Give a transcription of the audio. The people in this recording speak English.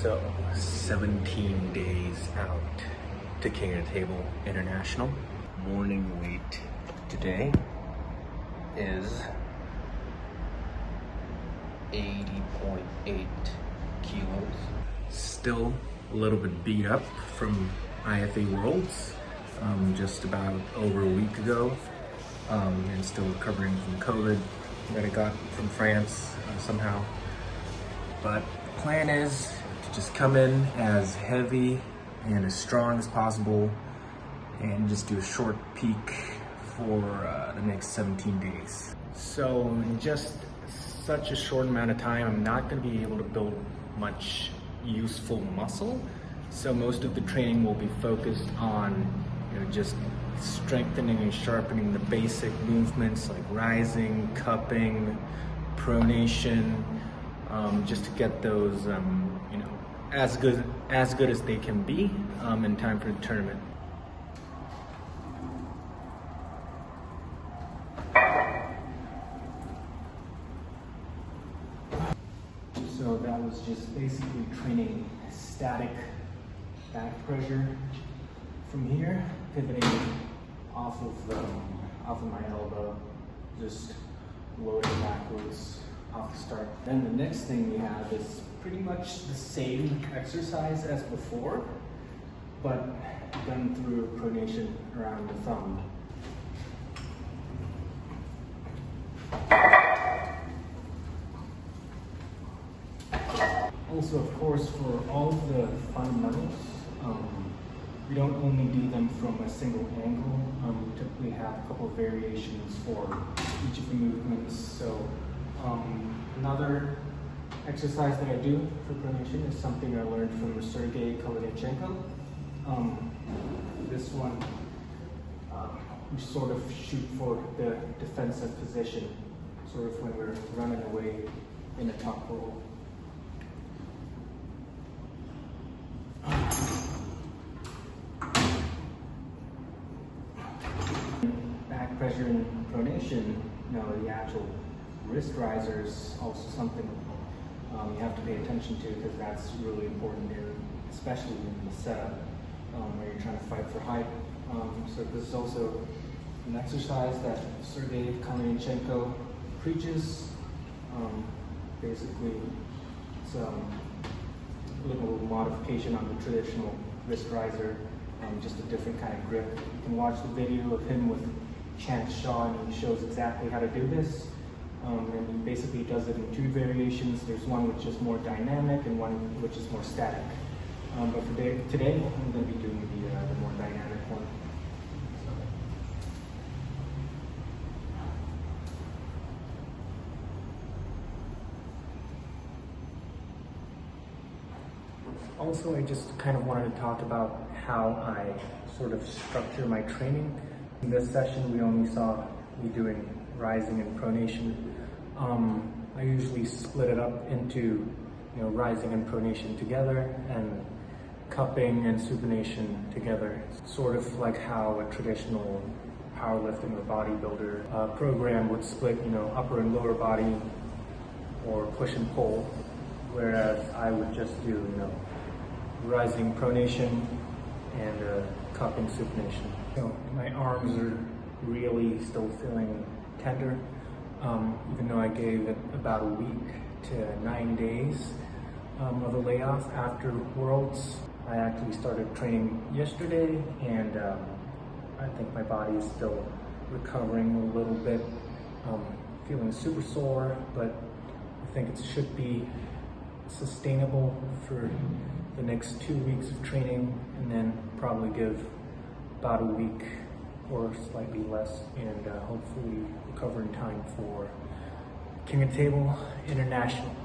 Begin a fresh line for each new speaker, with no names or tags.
So, 17 days out to King of the Table International. Morning weight today is 80.8 kilos. Still a little bit beat up from IFA Worlds, just about over a week ago, and still recovering from COVID that I got from France somehow. But the plan is to just come in as heavy and as strong as possible and just do a short peak for the next 17 days. So in just such a short amount of time, I'm not going to be able to build much useful muscle. So most of the training will be focused on, just strengthening and sharpening the basic movements like rising, cupping, pronation, just to get those, as good as they can be in time for the tournament. So that was just basically training static back pressure from here, pivoting off of my elbow, just loading backwards off the start. Then the next thing we have is pretty much the same exercise as before, but done through pronation around the thumb. Also, of course, for all of the fundamentals, we don't only do them from a single angle. We typically have a couple of variations for each of the movements. So another exercise that I do for pronation is something I learned from Sergey Kalinichenko. This one, we sort of shoot for the defensive position, sort of when we're running away in a top roll. Back pressure and pronation, the actual wrist riser is also something you have to pay attention to, because that's really important, especially in the setup where you're trying to fight for height. So this is also an exercise that Sergey Kalinichenko preaches. Basically, it's a little modification on the traditional wrist riser, just a different kind of grip. You can watch the video of him with Chance Shaw, and he shows exactly how to do this. And he basically does it in two variations. There's one which is more dynamic and one which is more static. But for today, I'm going to be doing the more dynamic one. Also, I just kind of wanted to talk about how I sort of structure my training. In this session, we only saw me doing rising and pronation. I usually split it up into, rising and pronation together and cupping and supination together. Sort of like how a traditional powerlifting or bodybuilder program would split, upper and lower body or push and pull, whereas I would just do, rising pronation and cupping supination. My arms are really still feeling tender, even though I gave it about a week to 9 days of a layoff after Worlds. I actually started training yesterday, and I think my body is still recovering a little bit, feeling super sore, but I think it should be sustainable for the next 2 weeks of training, and then probably give about a week or slightly less, and hopefully recover in time for King of the Table International.